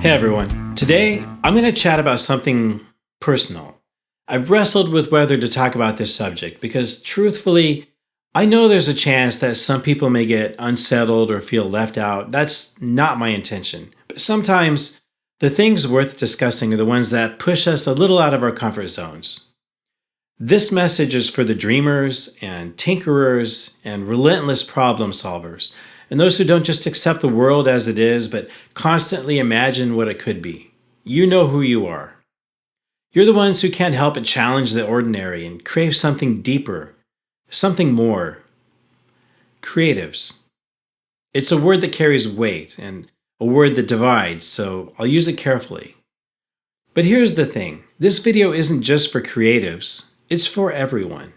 Hey everyone. Today, I'm going to chat about something personal. I've wrestled with whether to talk about this subject because, truthfully, I know there's a chance that some people may get unsettled or feel left out. That's not my intention. But sometimes, the things worth discussing are the ones that push us a little out of our comfort zones. This message is for the dreamers and tinkerers and relentless problem solvers, and those who don't just accept the world as it is, but constantly imagine what it could be. You know who you are. You're the ones who can't help but challenge the ordinary and crave something deeper, something more. Creatives. It's a word that carries weight and a word that divides, so I'll use it carefully. But here's the thing. This video isn't just for creatives. It's for everyone.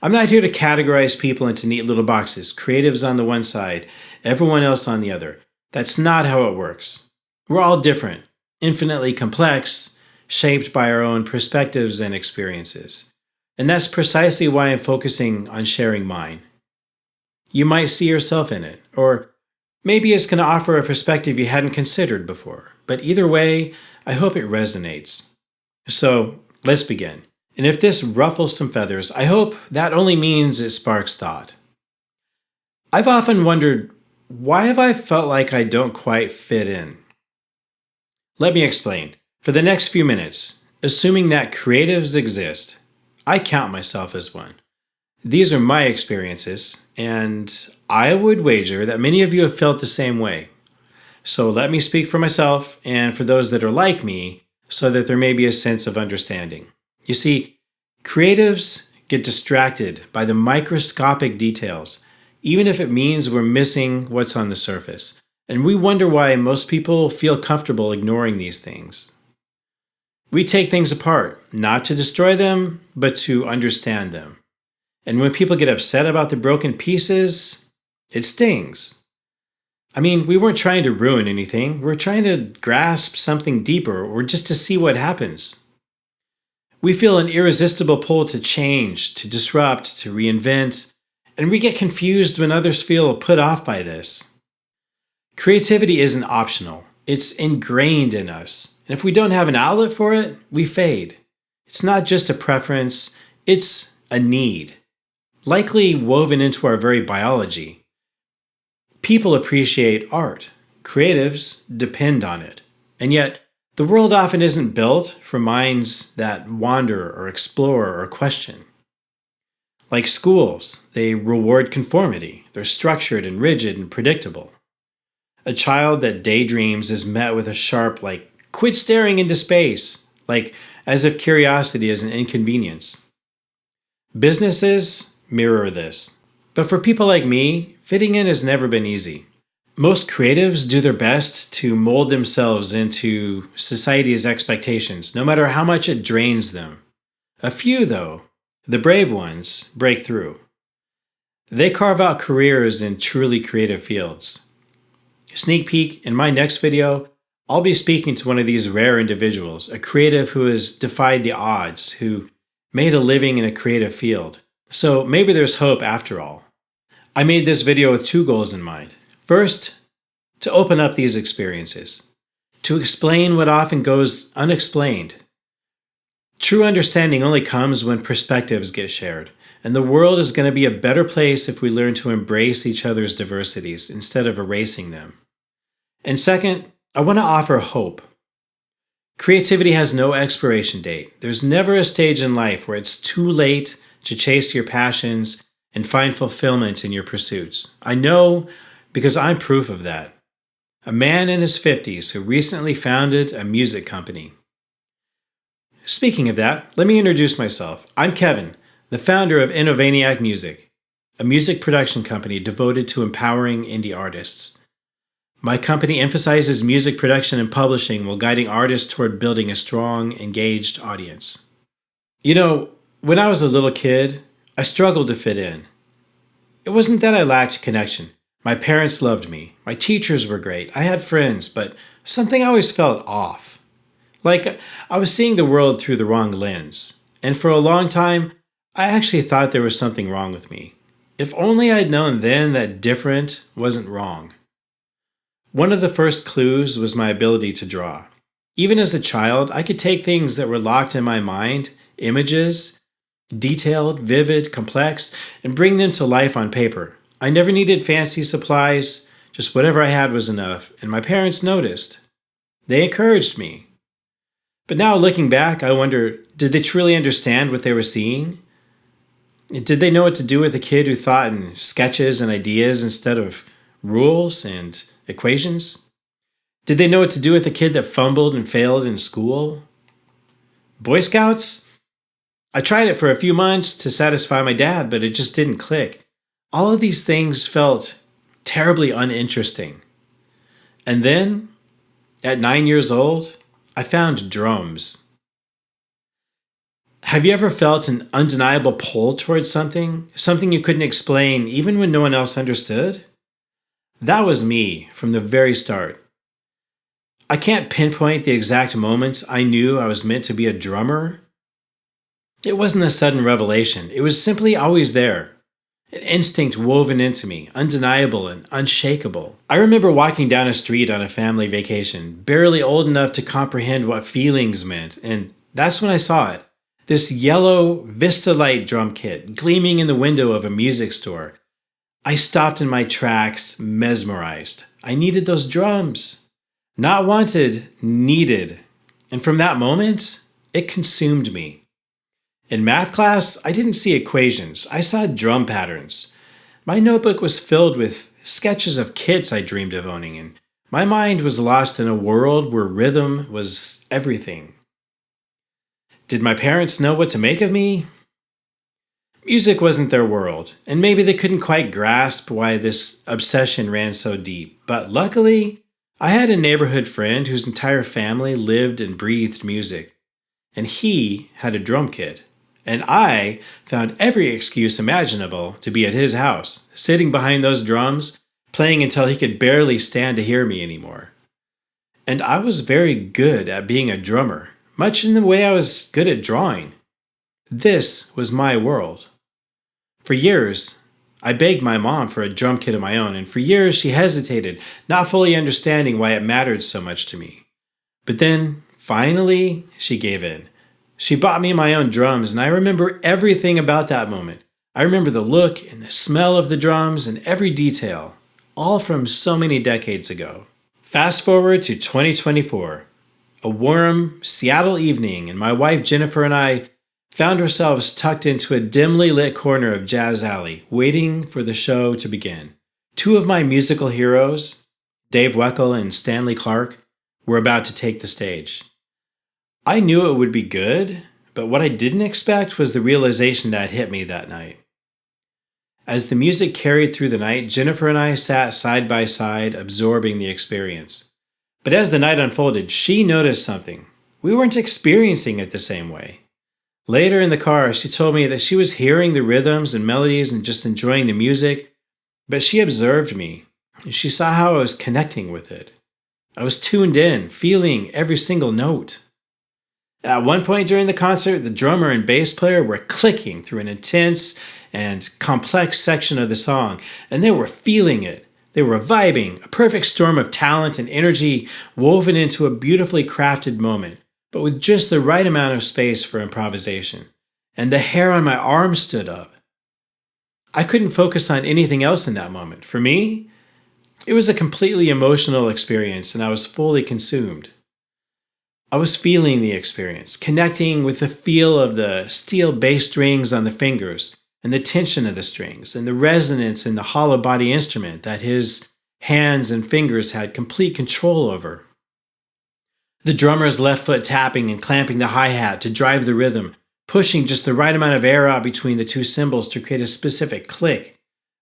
I'm not here to categorize people into neat little boxes, creatives on the one side, everyone else on the other. That's not how it works. We're all different, infinitely complex, shaped by our own perspectives and experiences. And that's precisely why I'm focusing on sharing mine. You might see yourself in it, or maybe it's going to offer a perspective you hadn't considered before. But either way, I hope it resonates. So, let's begin. And if this ruffles some feathers, I hope that only means it sparks thought. I've often wondered, why have I felt like I don't quite fit in? Let me explain. For the next few minutes, assuming that creatives exist, I count myself as one. These are my experiences, and I would wager that many of you have felt the same way. So let me speak for myself and for those that are like me, so that there may be a sense of understanding. You see, creatives get distracted by the microscopic details, even if it means we're missing what's on the surface. And we wonder why most people feel comfortable ignoring these things. We take things apart, not to destroy them, but to understand them. And when people get upset about the broken pieces, it stings. I mean, we weren't trying to ruin anything. We're trying to grasp something deeper or just to see what happens. We feel an irresistible pull to change, to disrupt, to reinvent, and we get confused when others feel put off by this. Creativity isn't optional. It's ingrained in us. And if we don't have an outlet for it, we fade. It's not just a preference, it's a need, likely woven into our very biology. People appreciate art. Creatives depend on it. And yet, the world often isn't built for minds that wander or explore or question. Like schools, they reward conformity. They're structured and rigid and predictable. A child that daydreams is met with a sharp, quit staring into space, as if curiosity is an inconvenience. Businesses mirror this. But for people like me, fitting in has never been easy. Most creatives do their best to mold themselves into society's expectations, no matter how much it drains them. A few, though, the brave ones, break through. They carve out careers in truly creative fields. Sneak peek, in my next video, I'll be speaking to one of these rare individuals, a creative who has defied the odds, who made a living in a creative field. So maybe there's hope after all. I made this video with two goals in mind. First, to open up these experiences, to explain what often goes unexplained. True understanding only comes when perspectives get shared, and the world is going to be a better place if we learn to embrace each other's diversities instead of erasing them. And second, I want to offer hope. Creativity has no expiration date. There's never a stage in life where it's too late to chase your passions and find fulfillment in your pursuits. I know because I'm proof of that. A man in his 50s who recently founded a music company. Speaking of that, let me introduce myself. I'm Kevin, the founder of Innovaniac Music, a music production company devoted to empowering indie artists. My company emphasizes music production and publishing while guiding artists toward building a strong, engaged audience. You know, when I was a little kid, I struggled to fit in. It wasn't that I lacked connection. My parents loved me. My teachers were great. I had friends, but something always felt off. Like I was seeing the world through the wrong lens. And for a long time, I actually thought there was something wrong with me. If only I'd known then that different wasn't wrong. One of the first clues was my ability to draw. Even as a child, I could take things that were locked in my mind, images, detailed, vivid, complex, and bring them to life on paper. I never needed fancy supplies, just whatever I had was enough, and my parents noticed. They encouraged me. But now looking back, I wonder, did they truly understand what they were seeing? Did they know what to do with a kid who thought in sketches and ideas instead of rules and equations? Did they know what to do with a kid that fumbled and failed in school? Boy Scouts? I tried it for a few months to satisfy my dad, but it just didn't click. All of these things felt terribly uninteresting. And then, at 9 years old, I found drums. Have you ever felt an undeniable pull towards something you couldn't explain even when no one else understood? That was me from the very start. I can't pinpoint the exact moments I knew I was meant to be a drummer. It wasn't a sudden revelation, it was simply always there. An instinct woven into me, undeniable and unshakable. I remember walking down a street on a family vacation, barely old enough to comprehend what feelings meant, and that's when I saw it. This yellow Vista Light drum kit gleaming in the window of a music store. I stopped in my tracks, mesmerized. I needed those drums. Not wanted, needed. And from that moment, it consumed me. In math class, I didn't see equations. I saw drum patterns. My notebook was filled with sketches of kits I dreamed of owning, and my mind was lost in a world where rhythm was everything. Did my parents know what to make of me? Music wasn't their world, and maybe they couldn't quite grasp why this obsession ran so deep. But luckily, I had a neighborhood friend whose entire family lived and breathed music, and he had a drum kit. And I found every excuse imaginable to be at his house, sitting behind those drums, playing until he could barely stand to hear me anymore. And I was very good at being a drummer, much in the way I was good at drawing. This was my world. For years, I begged my mom for a drum kit of my own, and for years she hesitated, not fully understanding why it mattered so much to me. But then, finally, she gave in. She bought me my own drums, and I remember everything about that moment. I remember the look and the smell of the drums and every detail, all from so many decades ago. Fast forward to 2024. A warm Seattle evening, and my wife Jennifer and I found ourselves tucked into a dimly lit corner of Jazz Alley, waiting for the show to begin. Two of my musical heroes, Dave Weckl and Stanley Clark, were about to take the stage. I knew it would be good, but what I didn't expect was the realization that hit me that night. As the music carried through the night, Jennifer and I sat side by side, absorbing the experience. But as the night unfolded, she noticed something. We weren't experiencing it the same way. Later in the car, she told me that she was hearing the rhythms and melodies and just enjoying the music, but she observed me. She saw how I was connecting with it. I was tuned in, feeling every single note. At one point during the concert, the drummer and bass player were clicking through an intense and complex section of the song, and they were feeling it. They were vibing, a perfect storm of talent and energy woven into a beautifully crafted moment, but with just the right amount of space for improvisation. And the hair on my arm stood up. I couldn't focus on anything else in that moment. For me, it was a completely emotional experience, and I was fully consumed. I was feeling the experience, connecting with the feel of the steel bass strings on the fingers, and the tension of the strings, and the resonance in the hollow body instrument that his hands and fingers had complete control over. The drummer's left foot tapping and clamping the hi-hat to drive the rhythm, pushing just the right amount of air out between the two cymbals to create a specific click,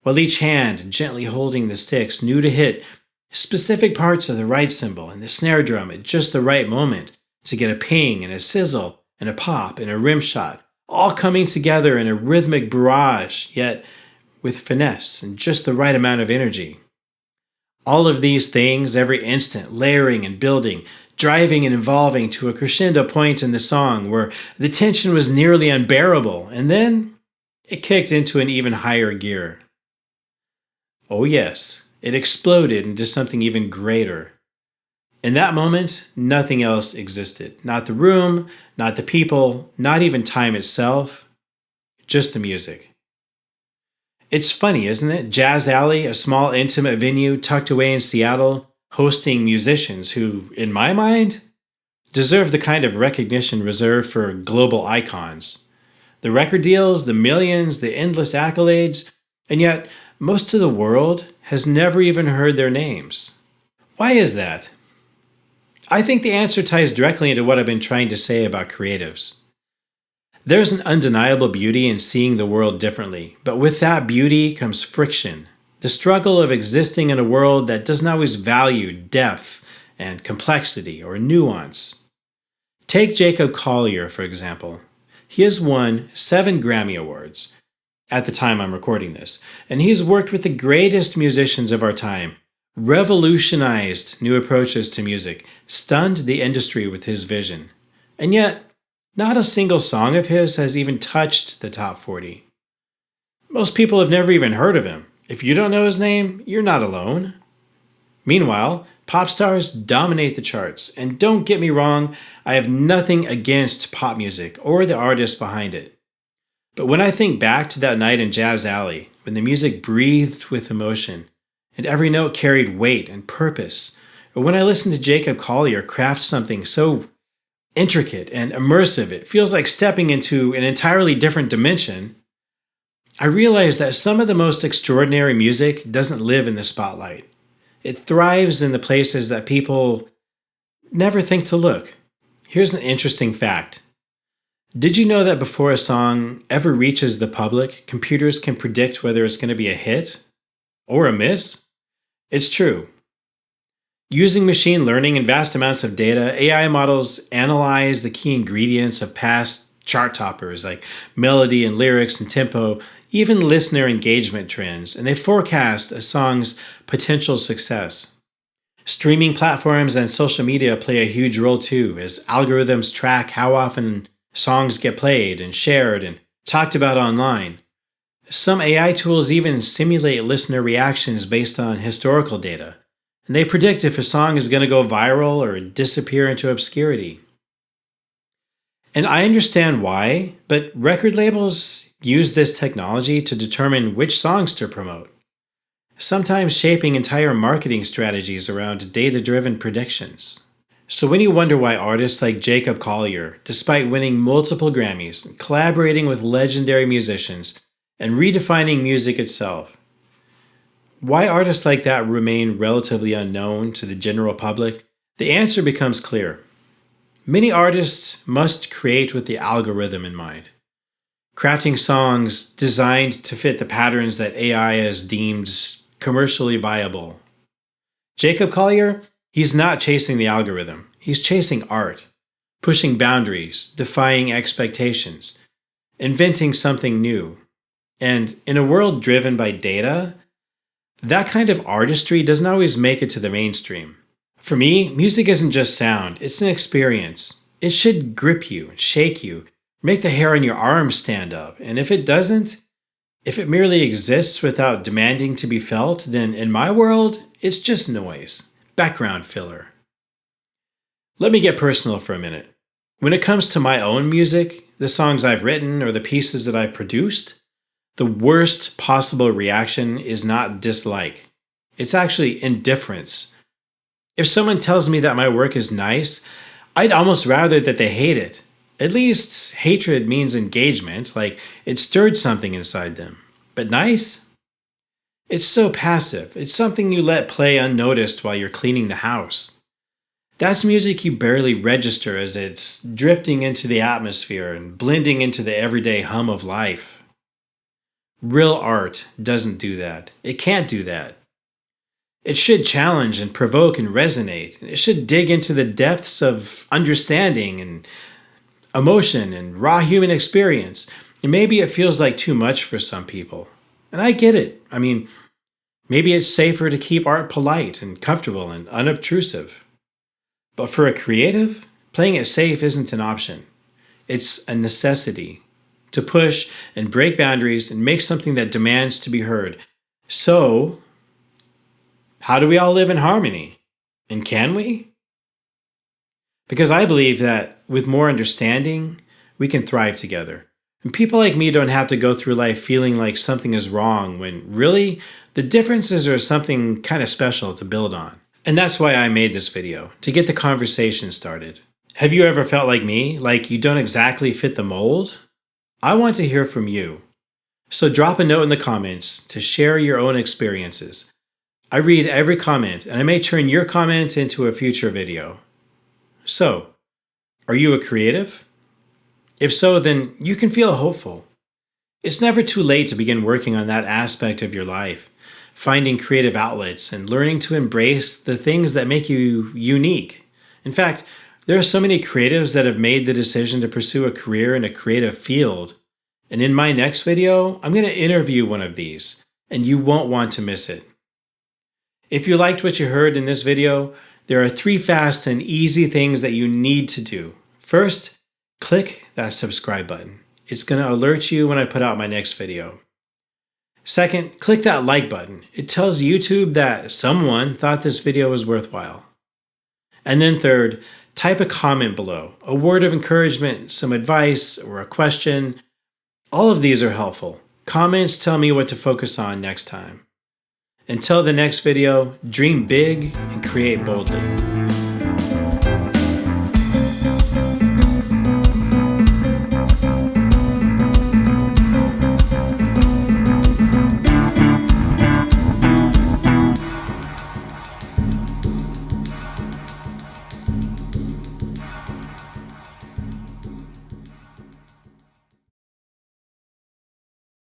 while each hand, gently holding the sticks, knew to hit specific parts of the right cymbal and the snare drum at just the right moment to get a ping and a sizzle and a pop and a rim shot, all coming together in a rhythmic barrage, yet with finesse and just the right amount of energy. All of these things, every instant, layering and building, driving and evolving to a crescendo point in the song where the tension was nearly unbearable, and then it kicked into an even higher gear. Oh yes, It exploded into something even greater. In that moment, nothing else existed. Not the room, not the people, not even time itself, just the music. It's funny, isn't it? Jazz Alley, a small intimate venue tucked away in Seattle, hosting musicians who, in my mind, deserve the kind of recognition reserved for global icons. The record deals, the millions, the endless accolades, and yet most of the world has never even heard their names. Why is that? I think the answer ties directly into what I've been trying to say about creatives. There's an undeniable beauty in seeing the world differently, but with that beauty comes friction. The struggle of existing in a world that doesn't always value depth and complexity or nuance. Take Jacob Collier, for example. He has won 7 Grammy Awards at the time I'm recording this, and he's worked with the greatest musicians of our time, revolutionized new approaches to music, stunned the industry with his vision. And yet, not a single song of his has even touched the top 40. Most people have never even heard of him. If you don't know his name, you're not alone. Meanwhile, pop stars dominate the charts, and don't get me wrong, I have nothing against pop music or the artists behind it. But when I think back to that night in Jazz Alley, when the music breathed with emotion, and every note carried weight and purpose, or when I listen to Jacob Collier craft something so intricate and immersive, it feels like stepping into an entirely different dimension, I realize that some of the most extraordinary music doesn't live in the spotlight. It thrives in the places that people never think to look. Here's an interesting fact. Did you know that before a song ever reaches the public, computers can predict whether it's going to be a hit or a miss? It's true. Using machine learning and vast amounts of data, AI models analyze the key ingredients of past chart toppers like melody and lyrics and tempo, even listener engagement trends, and they forecast a song's potential success. Streaming platforms and social media play a huge role too, as algorithms track how often songs get played and shared and talked about online. Some AI tools even simulate listener reactions based on historical data, and they predict if a song is going to go viral or disappear into obscurity. And I understand why, but record labels use this technology to determine which songs to promote, sometimes shaping entire marketing strategies around data-driven predictions. So when you wonder why artists like Jacob Collier, despite winning multiple Grammys, collaborating with legendary musicians, and redefining music itself, why artists like that remain relatively unknown to the general public, the answer becomes clear. Many artists must create with the algorithm in mind, crafting songs designed to fit the patterns that AI has deemed commercially viable. Jacob Collier, he's not chasing the algorithm, he's chasing art, pushing boundaries, defying expectations, inventing something new. And in a world driven by data, that kind of artistry doesn't always make it to the mainstream. For me, music isn't just sound, it's an experience. It should grip you, shake you, make the hair on your arms stand up. And if it doesn't, if it merely exists without demanding to be felt, then in my world, it's just noise, background filler. Let me get personal for a minute. When it comes to my own music, the songs I've written or the pieces that I've produced, the worst possible reaction is not dislike. It's actually indifference. If someone tells me that my work is nice, I'd almost rather that they hate it. At least hatred means engagement, like it stirred something inside them. But nice? It's so passive. It's something you let play unnoticed while you're cleaning the house. That's music you barely register as it's drifting into the atmosphere and blending into the everyday hum of life. Real art doesn't do that. It can't do that. It should challenge and provoke and resonate. It should dig into the depths of understanding and emotion and raw human experience. And maybe it feels like too much for some people. And I get it. I mean, maybe it's safer to keep art polite and comfortable and unobtrusive. But for a creative, playing it safe isn't an option. It's a necessity to push and break boundaries and make something that demands to be heard. So, How do we all live in harmony? And can we? Because I believe that with more understanding, we can thrive together. And people like me don't have to go through life feeling like something is wrong when really the differences are something kind of special to build on. And that's why I made this video, to get the conversation started. Have you ever felt like me, like you don't exactly fit the mold? I want to hear from you. So drop a note in the comments to share your own experiences. I read every comment, and I may turn your comment into a future video. So, are you a creative? If so, then you can feel hopeful. It's never too late to begin working on that aspect of your life, finding creative outlets and learning to embrace the things that make you unique. In fact, there are so many creatives that have made the decision to pursue a career in a creative field. And in my next video, I'm going to interview one of these, and you won't want to miss it. If you liked what you heard in this video, there are 3 fast and easy things that you need to do. First, click that subscribe button. It's going to alert you when I put out my next video. Second, click that like button. It tells YouTube that someone thought this video was worthwhile. And then third, type a comment below, a word of encouragement, some advice, or a question. All of these are helpful. Comments tell me what to focus on next time. Until the next video, dream big and create boldly.